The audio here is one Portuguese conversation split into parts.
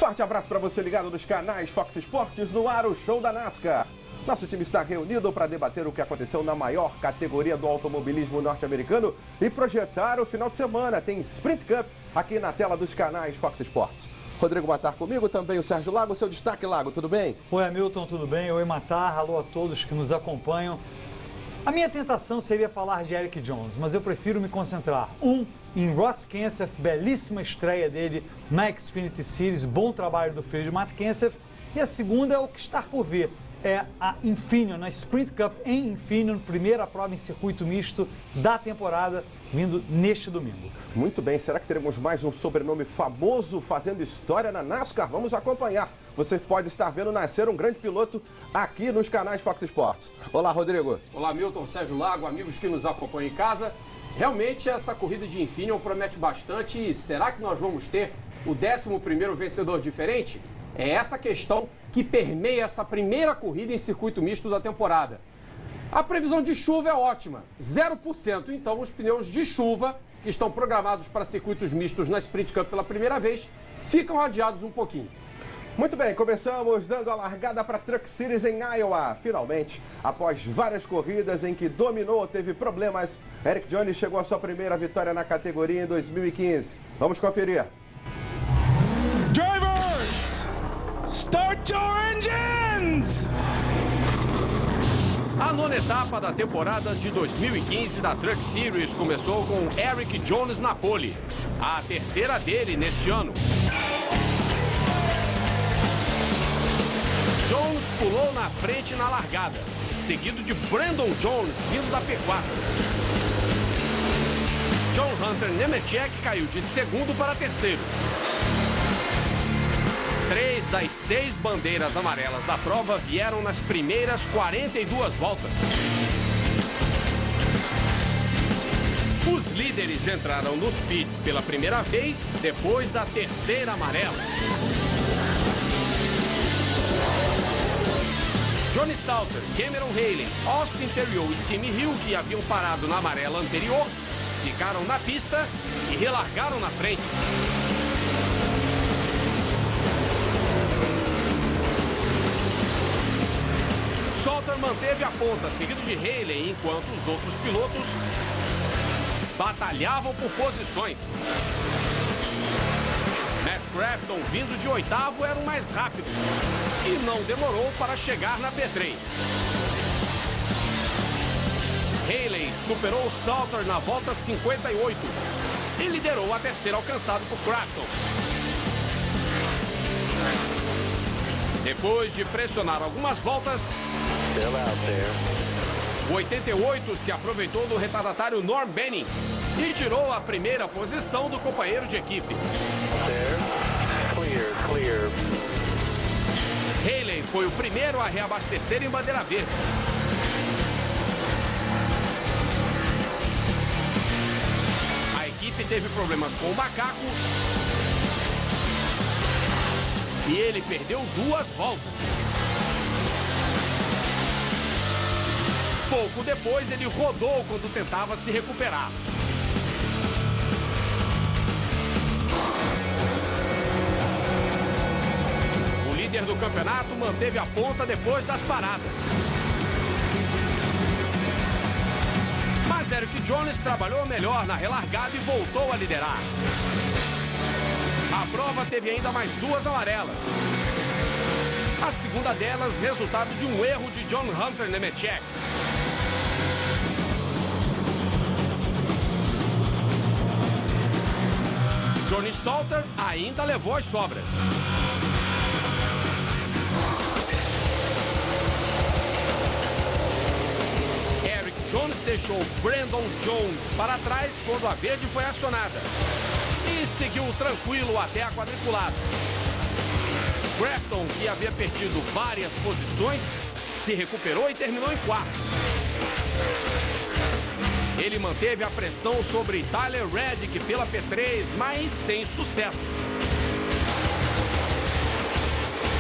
Forte abraço para você ligado nos canais Fox Sports, no ar o Show da NASCAR. Nosso time está reunido para debater o que aconteceu na maior categoria do automobilismo norte-americano e projetar o final de semana. Tem Sprint Cup aqui na tela dos canais Fox Sports. Rodrigo Matar comigo, também o Sérgio Lago. Seu destaque, Lago, tudo bem? Oi, Hamilton, tudo bem? Oi, Matar. Alô a todos que nos acompanham. A minha tentação seria falar de Erik Jones, mas eu prefiro me concentrar. Em Ross Kenseth, belíssima estreia dele na Xfinity Series, bom trabalho do filho de Matt Kenseth. E a segunda é o que está por vir, é a Infineon, na Sprint Cup em Infineon, primeira prova em circuito misto da temporada, vindo neste domingo. Muito bem, será que teremos mais um sobrenome famoso fazendo história na NASCAR? Vamos acompanhar. Você pode estar vendo nascer um grande piloto aqui nos canais Fox Sports. Olá, Rodrigo. Olá, Milton, Sérgio Lago, amigos que nos acompanham em casa. Realmente essa corrida de Infineon promete bastante e será que nós vamos ter o 11º vencedor diferente? É essa questão que permeia essa primeira corrida em circuito misto da temporada. A previsão de chuva é ótima, 0%. Então os pneus de chuva, que estão programados para circuitos mistos na Sprint Cup pela primeira vez, ficam adiados um pouquinho. Muito bem, começamos dando a largada para a Truck Series em Iowa. Finalmente, após várias corridas em que dominou, teve problemas, Erik Jones chegou à sua primeira vitória na categoria em 2015. Vamos conferir. Drivers, start your engines! A nona etapa da temporada de 2015 da Truck Series começou com Erik Jones na pole, a terceira dele neste ano. Jones pulou na frente na largada, seguido de Brandon Jones vindo da P4. John Hunter Nemechek caiu de segundo para terceiro. 3 das 6 bandeiras amarelas da prova vieram nas primeiras 42 voltas. Os líderes entraram nos pits pela primeira vez, depois da terceira amarela. Johnny Salter, Cameron Haley, Austin Theriault e Timmy Hill, que haviam parado na amarela anterior, ficaram na pista e relargaram na frente. Salter manteve a ponta, seguido de Haley, enquanto os outros pilotos batalhavam por posições. Matt Crafton, vindo de oitavo, era o mais rápido e não demorou para chegar na P3. Haley superou Salter na volta 58 e liderou a terceira, alcançado por Crafton. Depois de pressionar algumas voltas, o 88 se aproveitou do retardatário Norm Benning e tirou a primeira posição do companheiro de equipe. Haley foi o primeiro a reabastecer em bandeira verde. A equipe teve problemas com o macaco e ele perdeu 2 voltas. Pouco depois, ele rodou quando tentava se recuperar. O líder do campeonato manteve a ponta depois das paradas. Mas Erik Jones trabalhou melhor na relargada e voltou a liderar. A prova teve ainda mais 2 amarelas. A segunda delas, resultado de um erro de John Hunter Nemechek. Johnny Salter ainda levou as sobras. Erik Jones deixou Brandon Jones para trás quando a verde foi acionada e seguiu tranquilo até a quadriculada. Crafton, que havia perdido várias posições, se recuperou e terminou em quarto. Ele manteve a pressão sobre Tyler Reddick pela P3, mas sem sucesso.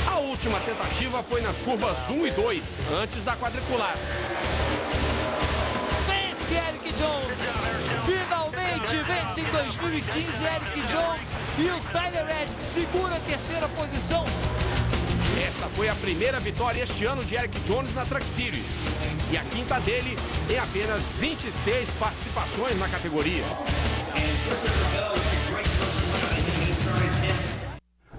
A última tentativa foi nas curvas 1 e 2, antes da quadriculada. Vence Erik Jones! Finalmente vence vence em 2015 Eric Jones e o Tyler Reddick segura a terceira posição. Esta foi a primeira vitória este ano de Eric Jones na Truck Series e a quinta dele em apenas 26 participações na categoria.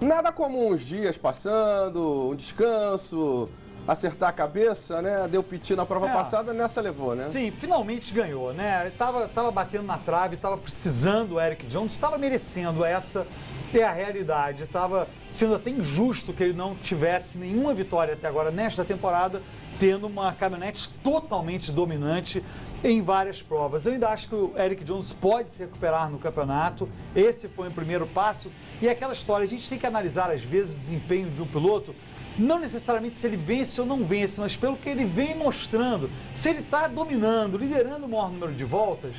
Nada como uns dias passando, um descanso, acertar a cabeça, né? Deu piti na prova passada, nessa levou, né? Sim, finalmente ganhou, né? Tava batendo na trave, tava precisando o Eric Jones, tava merecendo essa ter a realidade. Tava sendo até injusto que ele não tivesse nenhuma vitória até agora nesta temporada, tendo uma caminhonete totalmente dominante em várias provas. Eu ainda acho que o Eric Jones pode se recuperar no campeonato. Esse foi o primeiro passo. E aquela história, a gente tem que analisar às vezes o desempenho de um piloto, não necessariamente se ele vence ou não vence, mas pelo que ele vem mostrando. Se ele está dominando, liderando o maior número de voltas,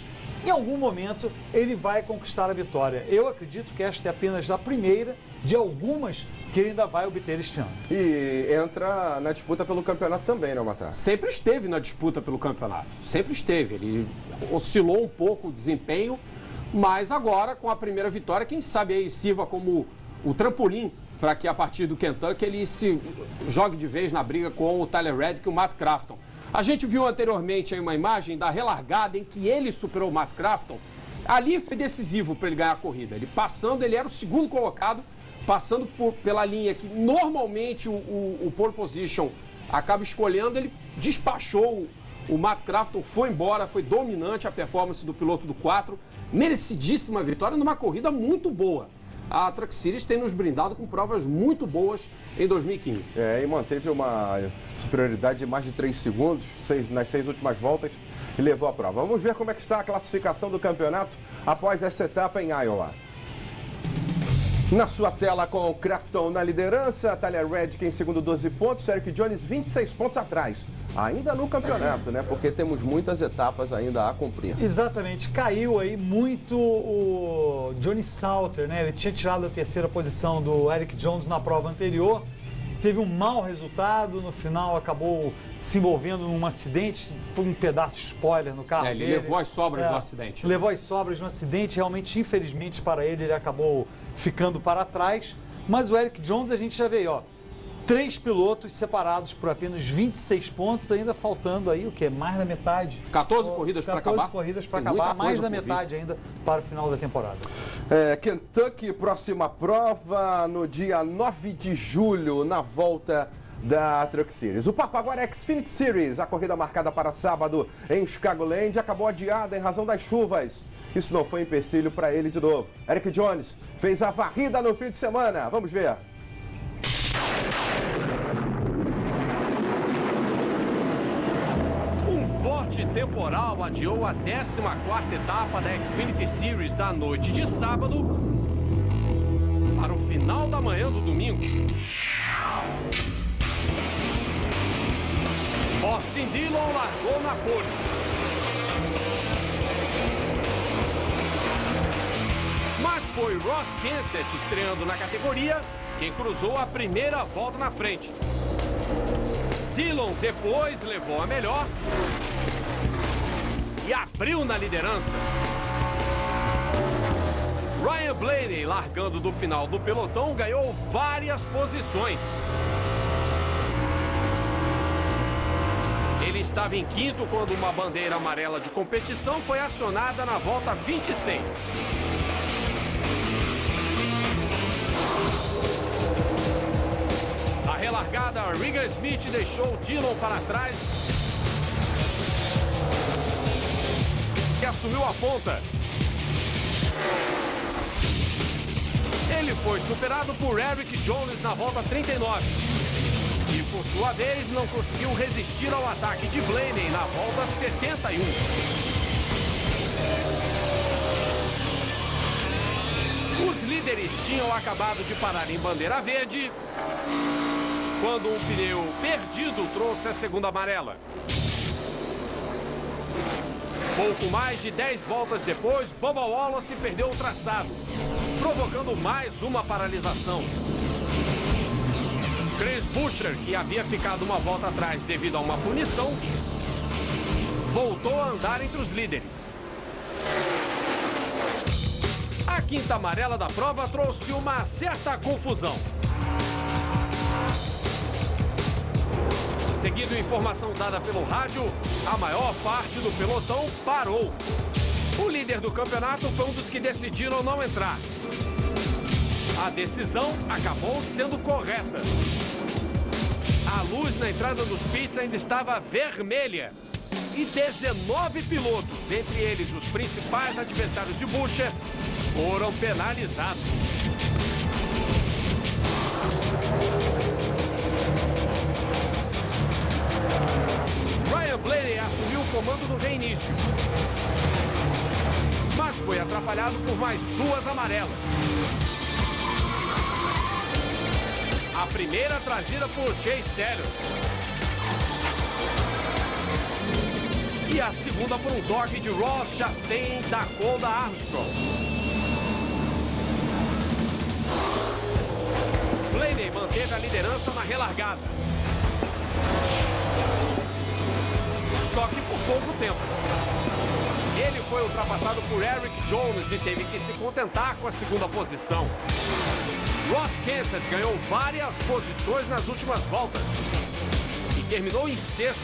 em algum momento ele vai conquistar a vitória. Eu acredito que esta é apenas a primeira de algumas que ele ainda vai obter este ano. E entra na disputa pelo campeonato também, né, Matar? Sempre esteve na disputa pelo campeonato, sempre esteve. Ele oscilou um pouco o desempenho, mas agora com a primeira vitória, quem sabe aí sirva como o trampolim para que a partir do Kentucky ele se jogue de vez na briga com o Tyler Reddick e o Matt Crafton. A gente viu anteriormente aí uma imagem da relargada em que ele superou o Matt Crafton. Ali foi decisivo para ele ganhar a corrida. Ele passando, ele era o segundo colocado, passando pela linha que normalmente o pole position acaba escolhendo, ele despachou o Matt Crafton, foi embora, foi dominante a performance do piloto do 4. Merecidíssima vitória numa corrida muito boa. A Truck Series tem nos brindado com provas muito boas em 2015. E manteve uma superioridade de mais de 3 segundos nas 6 últimas voltas e levou a prova. Vamos ver como é que está a classificação do campeonato após essa etapa em Iowa. Na sua tela com o Crafton na liderança, Tyler Reddick em segundo 12 pontos, Eric Jones 26 pontos atrás. Ainda no campeonato, né? Porque temos muitas etapas ainda a cumprir. Exatamente, caiu aí muito o Johnny Salter, né? Ele tinha tirado a terceira posição do Eric Jones na prova anterior, teve um mau resultado, no final acabou se envolvendo num acidente, foi um pedaço de spoiler no carro dele. Ele levou as sobras do acidente. Levou as sobras no acidente, realmente, infelizmente para ele, ele acabou ficando para trás. Mas o Eric Jones, a gente já vê, ó, 3 pilotos separados por apenas 26 pontos, ainda faltando aí o quê? Mais da metade. 14 corridas para acabar. 14 corridas para acabar, mais da metade ainda para o final da temporada. Kentucky, próxima prova no dia 9 de julho, na volta da Truck Series. O papo agora é Xfinity Series. A corrida marcada para sábado em Chicagoland acabou adiada em razão das chuvas. Isso não foi empecilho para ele de novo. Eric Jones fez a varrida no fim de semana. Vamos ver. Um forte temporal adiou a 14ª etapa da Xfinity Series da noite de sábado para o final da manhã do domingo. Austin Dillon largou na pole. Mas foi Ross Kenseth, estreando na categoria, quem cruzou a primeira volta na frente. Dillon depois levou a melhor e abriu na liderança. Ryan Blaney, largando do final do pelotão, ganhou várias posições. Ele estava em quinto quando uma bandeira amarela de competição foi acionada na volta 26. Na relargada, Regan Smith deixou Dillon para trás e assumiu a ponta. Ele foi superado por Eric Jones na volta 39. E, por sua vez, não conseguiu resistir ao ataque de Blaney na volta 71. Os líderes tinham acabado de parar em bandeira verde quando um pneu perdido trouxe a segunda amarela. Pouco mais de 10 voltas depois, Bubba Wallace perdeu o traçado, provocando mais uma paralisação. Chris Buescher, que havia ficado uma volta atrás devido a uma punição, voltou a andar entre os líderes. A quinta amarela da prova trouxe uma certa confusão. Seguindo informação dada pelo rádio, a maior parte do pelotão parou. O líder do campeonato foi um dos que decidiram não entrar. A decisão acabou sendo correta. A luz na entrada dos pits ainda estava vermelha. E 19 pilotos, entre eles os principais adversários de Buescher, foram penalizados. Ryan Blaney assumiu o comando no reinício, mas foi atrapalhado por mais duas amarelas. A primeira trazida por Chase Senior e a segunda por um toque de Ross Chastain da Dakota Armstrong. Blaney manteve a liderança na relargada, só que por pouco tempo. Ele foi ultrapassado por Eric Jones e teve que se contentar com a segunda posição. Ross Kenseth ganhou várias posições nas últimas voltas e terminou em sexto.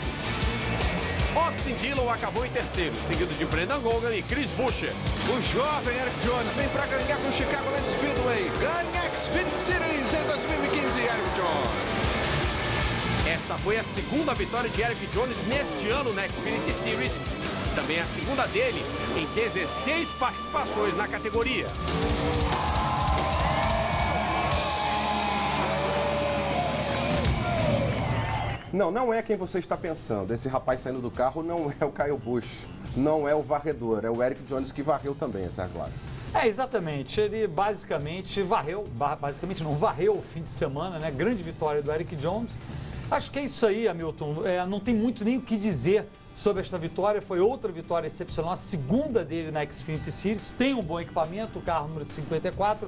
Austin Dillon acabou em terceiro, seguido de Brendan Hogan e Chris Buescher. O jovem Eric Jones vem para ganhar no Chicagoland Speedway. Ganha Xfinity Series em 2015, Eric Jones. Esta foi a segunda vitória de Eric Jones neste ano na Xfinity Series. Também a segunda dele em 16 participações na categoria. Não é quem você está pensando. Esse rapaz saindo do carro não é o Kyle Busch, não é o varredor, é o Eric Jones que varreu também, Sérgio Lago. Exatamente. Ele basicamente varreu o fim de semana, né? Grande vitória do Eric Jones. Acho que é isso aí, Hamilton. Não tem muito nem o que dizer sobre esta vitória. Foi outra vitória excepcional, a segunda dele na Xfinity Series. Tem um bom equipamento, o carro número 54.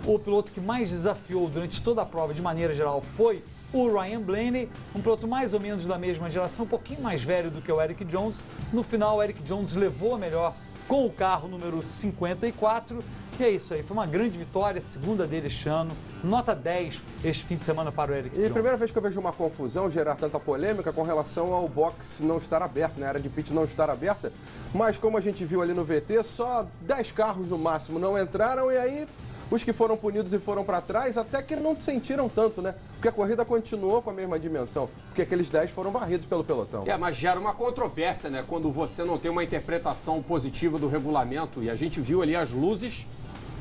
O piloto que mais desafiou durante toda a prova, de maneira geral, foi o Ryan Blaney, um piloto mais ou menos da mesma geração, um pouquinho mais velho do que o Eric Jones. No final, o Eric Jones levou a melhor com o carro número 54. E é isso aí, foi uma grande vitória, segunda dele este ano, nota 10 este fim de semana para o Eric Jones. E primeira vez que eu vejo uma confusão gerar tanta polêmica com relação ao box não estar aberto, né? A área de pit não estar aberta, mas como a gente viu ali no VT, só 10 carros no máximo não entraram e aí os que foram punidos e foram para trás até que não sentiram tanto, né? Porque a corrida continuou com a mesma dimensão, porque aqueles 10 foram varridos pelo pelotão. Mas gera uma controvérsia, né? Quando você não tem uma interpretação positiva do regulamento e a gente viu ali as luzes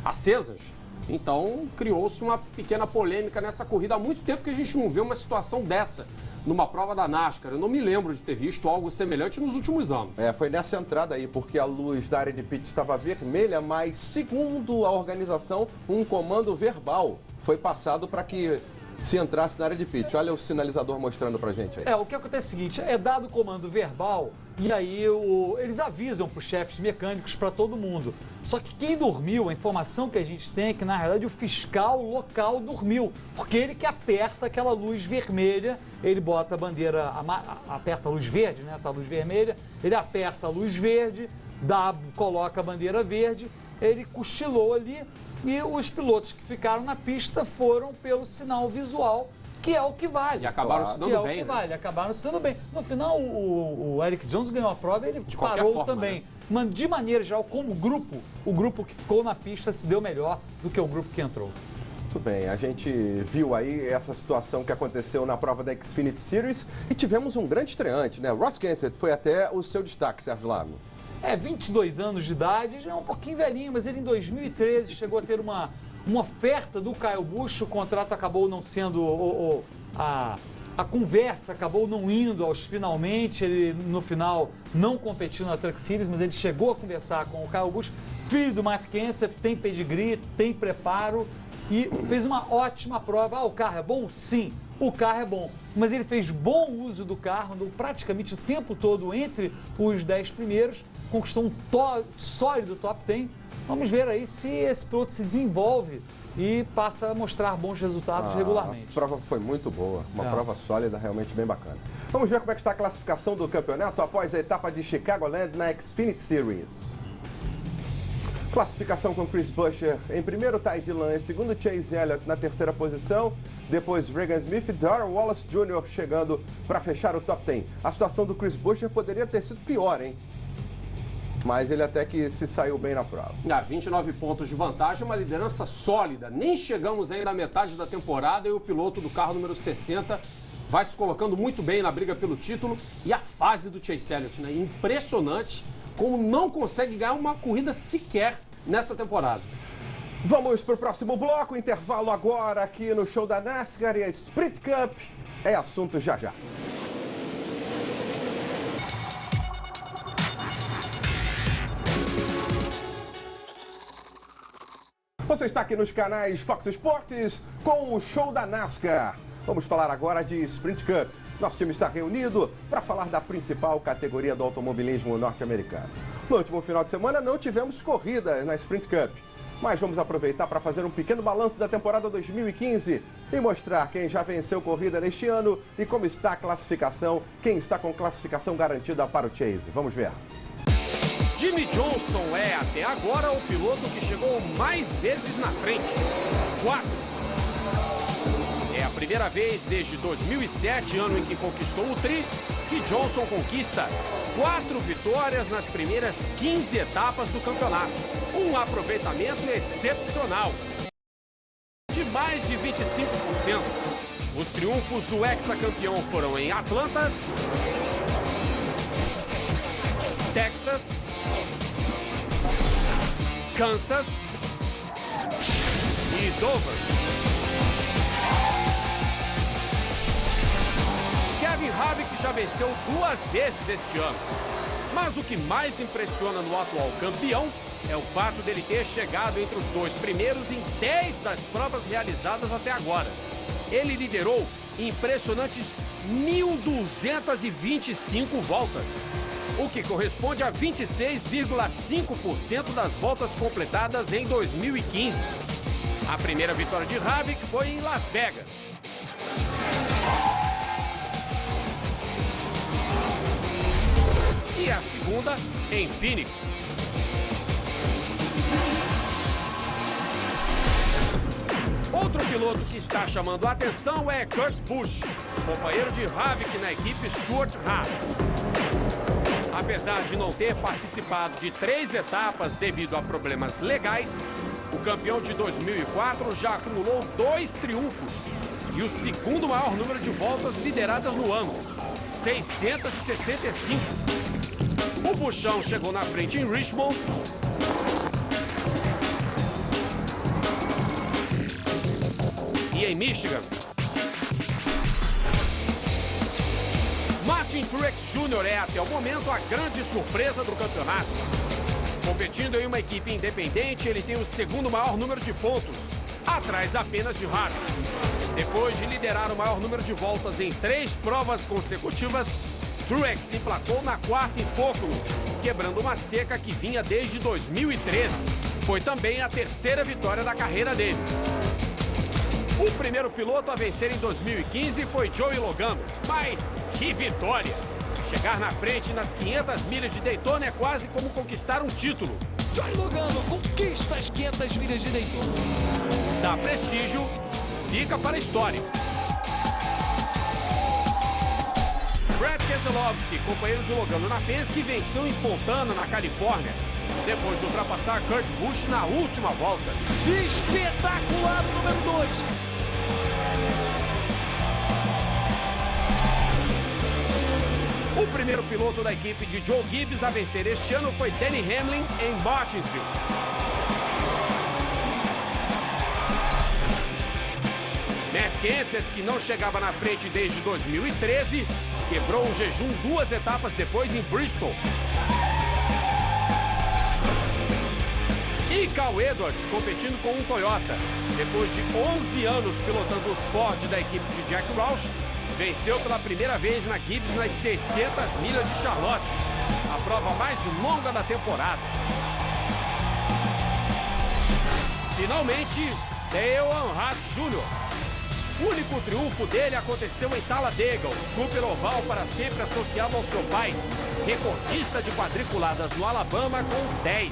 acesas. Então, criou-se uma pequena polêmica nessa corrida. Há muito tempo que a gente não vê uma situação dessa numa prova da NASCAR. Eu não me lembro de ter visto algo semelhante nos últimos anos. Foi nessa entrada aí, porque a luz da área de pit estava vermelha, mas segundo a organização, um comando verbal foi passado para que se entrasse na área de pit. Olha o sinalizador mostrando pra gente aí. O que acontece é o seguinte, é dado o comando verbal e aí eles avisam para os chefes mecânicos, para todo mundo. Só que quem dormiu, a informação que a gente tem é que na realidade o fiscal local dormiu, porque ele que aperta aquela luz vermelha, ele bota a bandeira, aperta a luz verde, né? Tá a luz vermelha, ele aperta a luz verde, coloca a bandeira verde, ele cochilou ali e os pilotos que ficaram na pista foram pelo sinal visual, que é o que vale. E acabaram se dando bem, né? Acabaram se dando bem. No final, o Eric Jones ganhou a prova e ele de parou forma, também. Né? Mas, de maneira geral, como grupo, o grupo que ficou na pista se deu melhor do que o grupo que entrou. Muito bem, a gente viu aí essa situação que aconteceu na prova da Xfinity Series e tivemos um grande estreante, né? Ross Kenseth foi até o seu destaque, Sérgio Lago. 22 anos de idade, já é um pouquinho velhinho, mas ele em 2013 chegou a ter uma oferta do Kyle Busch, o contrato acabou não sendo, a conversa acabou não indo aos finalmente, ele no final não competiu na Truck Series, mas ele chegou a conversar com o Kyle Busch, filho do Matt Kenseth, tem pedigree, tem preparo e fez uma ótima prova. O carro é bom? Sim, o carro é bom, mas ele fez bom uso do carro, andou praticamente o tempo todo entre os 10 primeiros, conquistou um sólido top 10. Vamos ver aí se esse piloto se desenvolve e passa a mostrar bons resultados regularmente. A prova foi muito boa, uma prova sólida, realmente bem bacana. Vamos ver como é que está a classificação do campeonato após a etapa de Chicagoland na Xfinity Series. Classificação com Chris Buescher em primeiro, Ty Dillon em segundo, Chase Elliott na terceira posição, depois Regan Smith e Darrell Wallace Jr. chegando para fechar o top 10. A situação do Chris Buescher poderia ter sido pior, hein? Mas ele até que se saiu bem na prova. 29 pontos de vantagem, uma liderança sólida. Nem chegamos ainda à metade da temporada e o piloto do carro número 60 vai se colocando muito bem na briga pelo título. E a fase do Chase Elliott, né? Impressionante como não consegue ganhar uma corrida sequer nessa temporada. Vamos para o próximo bloco, intervalo agora aqui no show da NASCAR e a Sprint Cup é assunto já já. Você está aqui nos canais Fox Sports com o show da NASCAR. Vamos falar agora de Sprint Cup. Nosso time está reunido para falar da principal categoria do automobilismo norte-americano. No último final de semana não tivemos corrida na Sprint Cup, mas vamos aproveitar para fazer um pequeno balanço da temporada 2015 e mostrar quem já venceu corrida neste ano e como está a classificação, quem está com classificação garantida para o Chase. Vamos ver. Jimmie Johnson é, até agora, o piloto que chegou mais vezes na frente. 4. É a primeira vez desde 2007, ano em que conquistou o Tri, que Johnson conquista 4 vitórias nas primeiras 15 etapas do campeonato. Um aproveitamento excepcional, de mais de 25%. Os triunfos do hexacampeão foram em Atlanta, Texas, Kansas e Dover. Kevin Harvick já venceu 2 vezes este ano. Mas o que mais impressiona no atual campeão é o fato dele ter chegado entre os 2 primeiros em 10 das provas realizadas até agora. Ele liderou impressionantes 1.225 voltas, o que corresponde a 26,5% das voltas completadas em 2015. A primeira vitória de Harvick foi em Las Vegas. E a segunda em Phoenix. Outro piloto que está chamando a atenção é Kurt Busch, companheiro de Harvick na equipe Stewart-Haas. Apesar de não ter participado de 3 etapas devido a problemas legais, o campeão de 2004 já acumulou 2 triunfos e o segundo maior número de voltas lideradas no ano, 665. O Buschão chegou na frente em Richmond e em Michigan. Martin Truex Jr. é, até o momento, a grande surpresa do campeonato. Competindo em uma equipe independente, ele tem o segundo maior número de pontos, atrás apenas de Harvick. Depois de liderar o maior número de voltas em 3 provas consecutivas, Truex emplacou na 4ª em Pocono, quebrando uma seca que vinha desde 2013. Foi também a 3ª vitória da carreira dele. O primeiro piloto a vencer em 2015 foi Joey Logano, mas que vitória! Chegar na frente nas 500 milhas de Daytona é quase como conquistar um título. Joey Logano conquista as 500 milhas de Daytona. Dá prestígio, fica para a história. Brad Keselowski, companheiro de Logano na Penske, venceu em Fontana, na Califórnia, depois de ultrapassar Kurt Busch na última volta. Espetacular o número 2. O primeiro piloto da equipe de Joe Gibbs a vencer este ano foi Denny Hamlin em Martinsville. Matt Kenseth, que não chegava na frente desde 2013, quebrou o jejum 2 etapas depois em Bristol. E Cal Edwards competindo com um Toyota. Depois de 11 anos pilotando os Ford da equipe de Jack Roush, venceu pela primeira vez na Gibbs nas 600 milhas de Charlotte, a prova mais longa da temporada. Finalmente, Dale Earnhardt Jr. O único triunfo dele aconteceu em Talladega, o super oval para sempre associado ao seu pai, recordista de quadriculadas no Alabama com 10.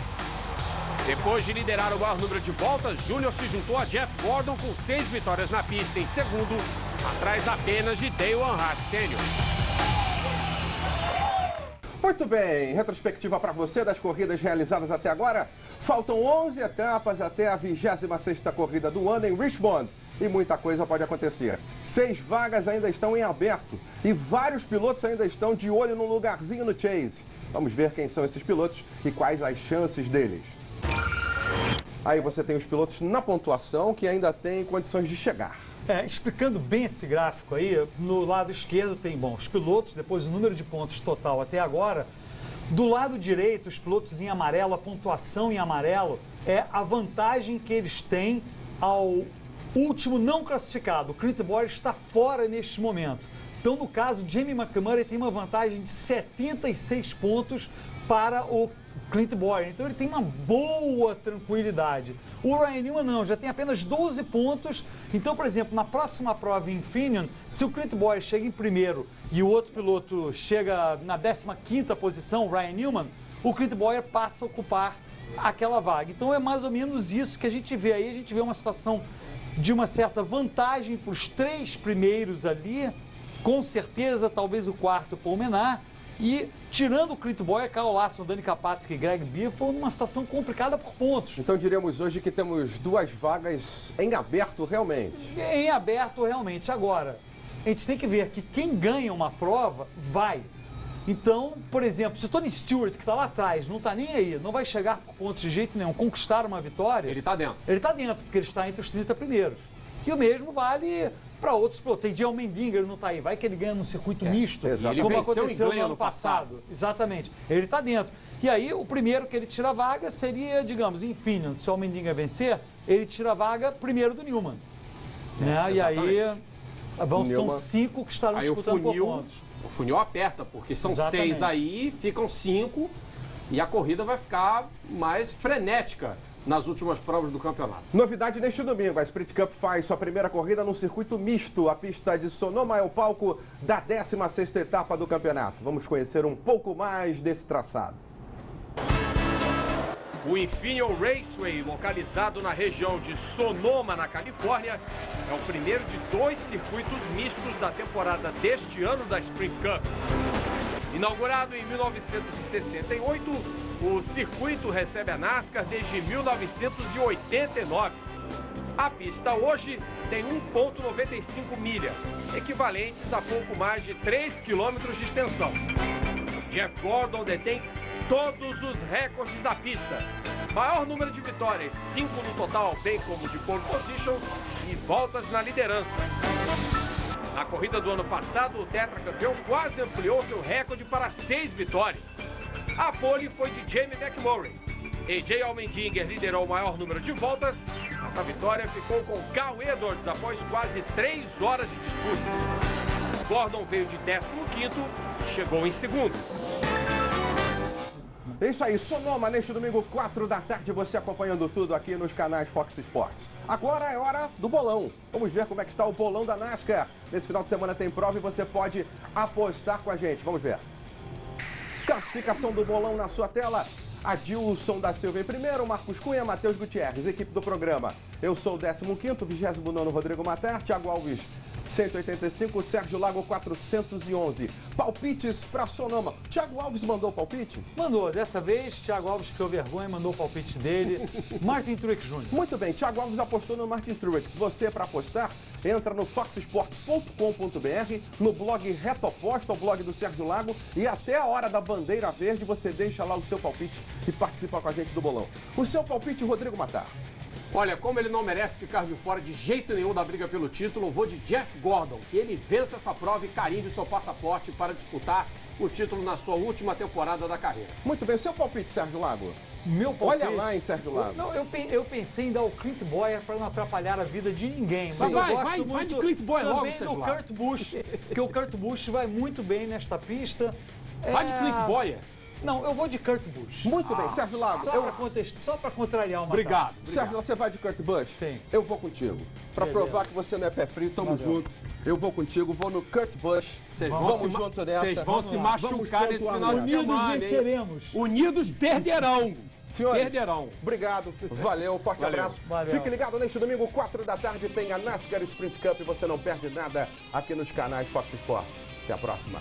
Depois de liderar o maior número de voltas, Júnior se juntou a Jeff Gordon com 6 vitórias na pista em segundo, atrás apenas de Dale Earnhardt Sr. Muito bem, retrospectiva para você das corridas realizadas até agora. Faltam 11 etapas até a 26ª corrida do ano em Richmond. E muita coisa pode acontecer. 6 vagas ainda estão em aberto e vários pilotos ainda estão de olho num lugarzinho no Chase. Vamos ver quem são esses pilotos e quais as chances deles. Aí você tem os pilotos na pontuação que ainda têm condições de chegar. Explicando bem esse gráfico aí, no lado esquerdo tem, os pilotos, depois o número de pontos total até agora. Do lado direito, os pilotos em amarelo, a pontuação em amarelo é a vantagem que eles têm ao último não classificado. O Clint Bowyer está fora neste momento. Então, no caso, Jamie McMurray tem uma vantagem de 76 pontos para o Clint Bowyer. Então, ele tem uma boa tranquilidade. O Ryan Newman não, já tem apenas 12 pontos. Então, por exemplo, na próxima prova em Finian, se o Clint Bowyer chega em primeiro e o outro piloto chega na 15ª posição, o Ryan Newman, o Clint Bowyer passa a ocupar aquela vaga. Então, é mais ou menos isso que a gente vê aí. A gente vê uma situação de uma certa vantagem para os 3 primeiros ali, com certeza, talvez o quarto Paul Menard, e tirando o Clint Bowyer, Kyle Larson, Danica Patrick e Greg Biffle, numa situação complicada por pontos. Então diríamos hoje que temos 2 vagas em aberto realmente. Em aberto realmente. Agora, a gente tem que ver que quem ganha uma prova vai. Então, por exemplo, se o Tony Stewart, que está lá atrás, não está nem aí, não vai chegar por pontos de jeito nenhum, conquistar uma vitória... Ele está dentro. Ele está dentro, porque ele está entre os 30 primeiros. E o mesmo vale para outros pilotos. Se o Mendinger não está aí, vai que ele ganha num circuito misto, ele como venceu aconteceu em no ano passado. Exatamente. Ele está dentro. E aí, o primeiro que ele tira a vaga seria, digamos, em Finian, se o Mendinger vencer, ele tira a vaga primeiro do Newman. E aí, são 5 que estarão disputando por pontos. O funil aperta, porque são Exatamente. 6 aí, ficam 5 e a corrida vai ficar mais frenética nas últimas provas do campeonato. Novidade neste domingo, a Sprint Cup faz sua primeira corrida num circuito misto. A pista de Sonoma é o palco da 16ª etapa do campeonato. Vamos conhecer um pouco mais desse traçado. O Infineon Raceway, localizado na região de Sonoma, na Califórnia, é o primeiro de 2 circuitos mistos da temporada deste ano da Sprint Cup. Inaugurado em 1968, o circuito recebe a NASCAR desde 1989. A pista hoje tem 1,95 milha, equivalentes a pouco mais de 3 quilômetros de extensão. Jeff Gordon detém todos os recordes da pista. Maior número de vitórias, 5 no total, bem como de pole positions e voltas na liderança. Na corrida do ano passado, o tetracampeão quase ampliou seu recorde para 6 vitórias. A pole foi de Jamie McMurray. AJ Allmendinger liderou o maior número de voltas, mas a vitória ficou com Cal Edwards após quase 3 horas de disputa. Gordon veio de 15º e chegou em segundo. É isso aí, Sonoma, neste domingo, 4 da tarde, você acompanhando tudo aqui nos canais Fox Sports. Agora é hora do bolão. Vamos ver como é que está o bolão da NASCAR. Nesse final de semana tem prova e você pode apostar com a gente. Vamos ver. Classificação do bolão na sua tela. Adilson da Silva em primeiro, Marcos Cunha, Matheus Gutierrez, equipe do programa. Eu sou o 15º, 29º Rodrigo Matar, Thiago Alves 185, Sérgio Lago 411. Palpites para Sonoma. Thiago Alves mandou palpite? Mandou. Dessa vez, Thiago Alves criou vergonha, mandou o palpite dele. Martin Truex Jr. Muito bem, Thiago Alves apostou no Martin Truex. Você, para apostar, entra no foxsports.com.br, no blog Reto Aposta, o blog do Sérgio Lago, e até a hora da bandeira verde você deixa lá o seu palpite e participa com a gente do bolão. O seu palpite, Rodrigo Matar. Olha, como ele não merece ficar de fora de jeito nenhum da briga pelo título, eu vou de Jeff Gordon, que ele vença essa prova e carimbe seu passaporte para disputar o título na sua última temporada da carreira. Muito bem, seu palpite, Sérgio Lago. Meu palpite... Olha lá, hein, Sérgio Lago. Não, eu pensei em dar o Clint Bowyer para não atrapalhar a vida de ninguém. Mas vai de Clint Bowyer logo, também Sérgio no Lago. Kurt Busch, porque o Kurt Busch vai muito bem nesta pista. Vai de Clint Bowyer. Não, eu vou de Kurt Busch. Muito bem, Sérgio Lago. Só para contrariar uma. Obrigado. Sérgio, você vai de Kurt Busch? Sim. Eu vou contigo. Para provar que você não é pé frio, tamo junto. Eu vou contigo, vou no Kurt Busch. Vamos junto nessa. Vocês vão se machucar nesse final de semana, Unidos venceremos. Unidos perderão. Senhores, perderão. Obrigado, valeu, forte abraço. Valeu. Fique ligado neste domingo, 4 da tarde, tem a NASCAR Sprint Cup. Você não perde nada aqui nos canais Fox Sports. Até a próxima.